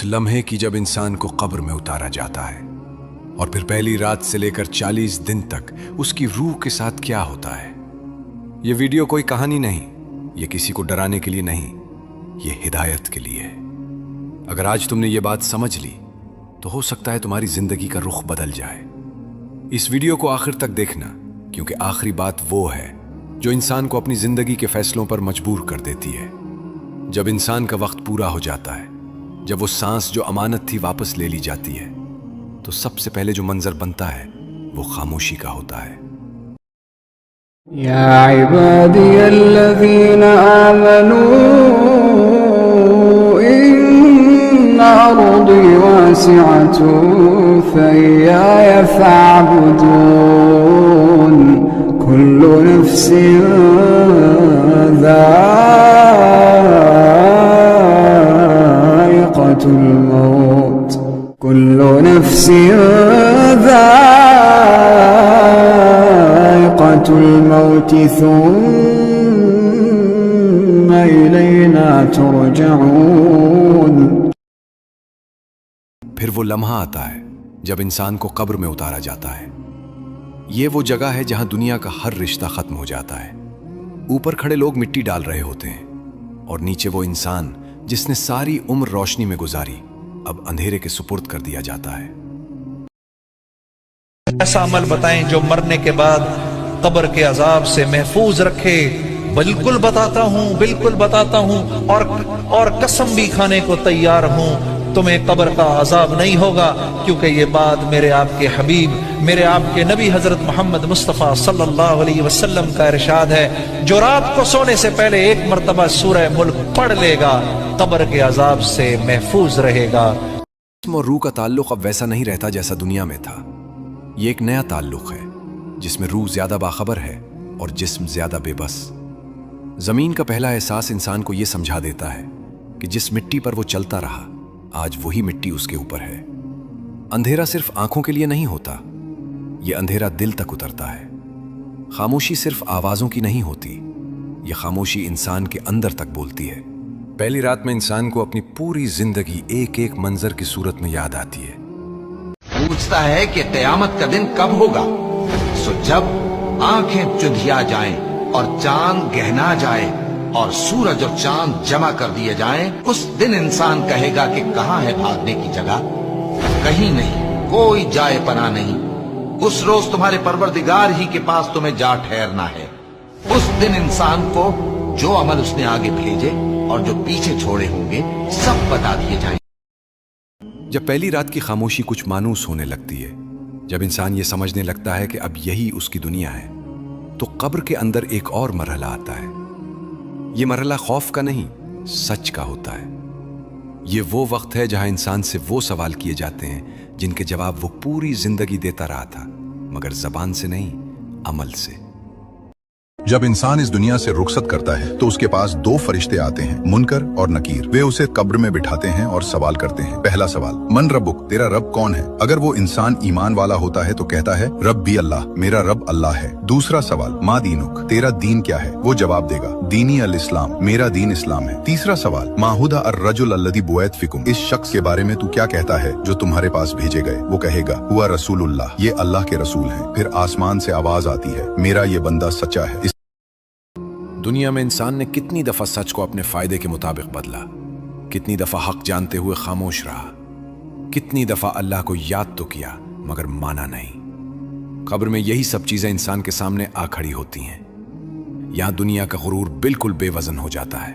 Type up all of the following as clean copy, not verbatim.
उस लम्हे की जब इंसान को कब्र में उतारा जाता है और फिर पहली रात से लेकर 40 दिन तक उसकी रूह के साथ क्या होता है। यह वीडियो कोई कहानी नहीं, यह किसी को डराने के लिए नहीं, यह हिदायत के लिए है। अगर आज तुमने ये बात समझ ली तो हो सकता है तुम्हारी जिंदगी का रुख बदल जाए। इस वीडियो को आखिर तक देखना, क्योंकि आखिरी बात वो है जो इंसान को अपनी जिंदगी के फैसलों पर मजबूर कर देती है। जब इंसान का वक्त पूरा हो जाता है, जब वो सांस जो अमानत थी वापस ले ली जाती है, तो सबसे पहले जो मंजर बनता है वो खामोशी का होता है। या इबादियल्लज़ीना आमनू इन्ना अर्दी वासिअतुन फइय्याय फअबुदून कुल्लु नफ्सिन ज़ाइक़तुल मौत कुल्लु नफ्सिन ज़ाइक़तुल मौत सुम्मा इलैना तुरजऊन। फिर वो लम्हा आता है जब इंसान को कब्र में उतारा जाता है। ये वो जगह है जहां दुनिया का हर रिश्ता खत्म हो जाता है। ऊपर खड़े लोग मिट्टी डाल रहे होते हैं और नीचे वो इंसान जिसने सारी उम्र रोशनी में गुजारी अब अंधेरे के सुपुर्द कर दिया जाता है। ऐसा अमल बताएं जो मरने के बाद कब्र के अजाब से महफूज रखे। बिल्कुल बताता हूं, बिल्कुल बताता हूं और कसम भी खाने को तैयार हूं, तुम्हें कब्र का अजाब नहीं होगा, क्योंकि ये बात मेरे आपके हबीब, मेरे आपके नबी हजरत मोहम्मद मुस्तफ़ा सल्लल्लाहु अलैहि वसल्लम का इरशाद है, जो रात को सोने से पहले एक मर्तबा सूरह मुल्क पढ़ लेगा कब्र के अजाब से महफूज रहेगा। जिस्म और रूह का ताल्लुक अब वैसा नहीं रहता जैसा दुनिया में था। ये एक नया ताल्लुक है जिसमें रूह ज्यादा बाखबर है और जिस्म ज्यादा बेबस। जमीन का पहला एहसास इंसान को यह समझा देता है कि जिस मिट्टी पर वो चलता रहा आज वही मिट्टी उसके ऊपर है। अंधेरा सिर्फ आंखों के लिए नहीं होता, यह अंधेरा दिल तक उतरता है। खामोशी सिर्फ आवाजों की नहीं होती, यह खामोशी इंसान के अंदर तक बोलती है। पहली रात में इंसान को अपनी पूरी जिंदगी एक एक मंजर की सूरत में याद आती है। पूछता है कि क़यामत का दिन कब होगा। सो जब आंखें चुंधिया जाएं और चांद गहना जाए और सूरज और चांद जमा कर दिए जाएं, उस दिन इंसान कहेगा कि कहां है भागने की जगह। कहीं नहीं, कोई जाए पना नहीं। उस रोज तुम्हारे परवरदिगार ही के पास तुम्हें जा ठहरना है। उस दिन इंसान को जो अमल उसने आगे भेजे और जो पीछे छोड़े होंगे सब बता दिए जाएंगे। जब पहली रात की खामोशी कुछ मानूस होने लगती है, जब इंसान ये समझने लगता है कि अब यही उसकी दुनिया है, तो कब्र के अंदर एक और मरहला आता है। ये मरहला खौफ का नहीं, सच का होता है। ये वो वक्त है जहां इंसान से वो सवाल किए जाते हैं जिनके जवाब वो पूरी जिंदगी देता रहा था, मगर जबान से नहीं, अमल से। जब इंसान इस दुनिया से रुखसत करता है तो उसके पास दो फरिश्ते आते हैं, मुनकर और नकीर। वे उसे कब्र में बिठाते हैं और सवाल करते हैं। पहला सवाल, मन रब्बुक, तेरा रब कौन है? अगर वो इंसान ईमान वाला होता है तो कहता है रब्बी अल्लाह, मेरा रब अल्लाह है। दूसरा सवाल, मा दीनुक, तेरा दीन क्या है? वो जवाब देगा दीनी अल इस्लाम, मेरा दीन इस्लाम है। तीसरा सवाल, माहुदा अर रजुल अल्लदी बुऐत फिकुम, इस शख्स के बारे में तू क्या कहता है जो तुम्हारे पास भेजे गए? वो कहेगा हुआ रसूलुल्लाह, ये अल्लाह के रसूल हैं। फिर आसमान से आवाज आती है, मेरा ये बंदा सच्चा है। दुनिया में इंसान ने कितनी दफा सच को अपने फायदे के मुताबिक बदला, कितनी दफा हक जानते हुए खामोश रहा, कितनी दफा अल्लाह को याद तो किया मगर माना नहीं। कब्र में यही सब चीजें इंसान के सामने आ खड़ी होती हैं। यहां दुनिया का गुरूर बिल्कुल बेवजन हो जाता है।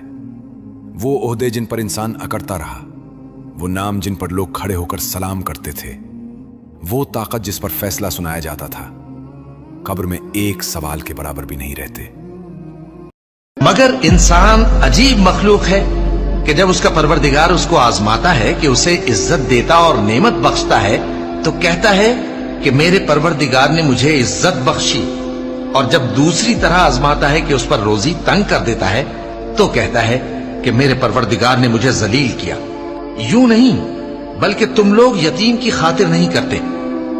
वो ओहदे जिन पर इंसान अकड़ता रहा, वो नाम जिन पर लोग खड़े होकर सलाम करते थे, वो ताकत जिस पर फैसला सुनाया जाता था, कब्र में एक सवाल के बराबर भी नहीं रहते। मगर इंसान अजीब मखलूक है कि जब उसका परवरदिगार उसको आजमाता है, कि उसे इज्जत देता और नेमत बख्शता है, तो कहता है कि मेरे परवरदिगार ने मुझे इज्जत बख्शी। और जब दूसरी तरह आजमाता है कि उस पर रोजी तंग कर देता है, तो कहता है कि मेरे परवरदिगार ने मुझे जलील किया। यूं नहीं, बल्कि तुम लोग यतीम की खातिर नहीं करते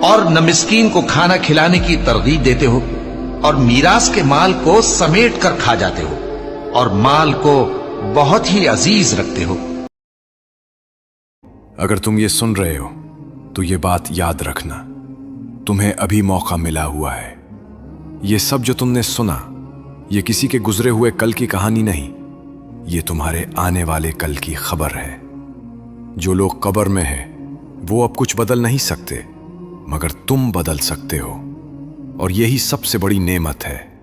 और न मिस्कीन को खाना खिलाने की तरगीब देते हो, और मीरास के माल को समेट कर खा जाते हो और माल को बहुत ही अजीज रखते हो। अगर तुम ये सुन रहे हो तो ये बात याद रखना, तुम्हें अभी मौका मिला हुआ है। ये सब जो तुमने सुना, ये किसी के गुजरे हुए कल की कहानी नहीं, ये तुम्हारे आने वाले कल की खबर है। जो लोग कब्र में हैं वो अब कुछ बदल नहीं सकते, मगर तुम बदल सकते हो, और यही सबसे बड़ी नेमत है।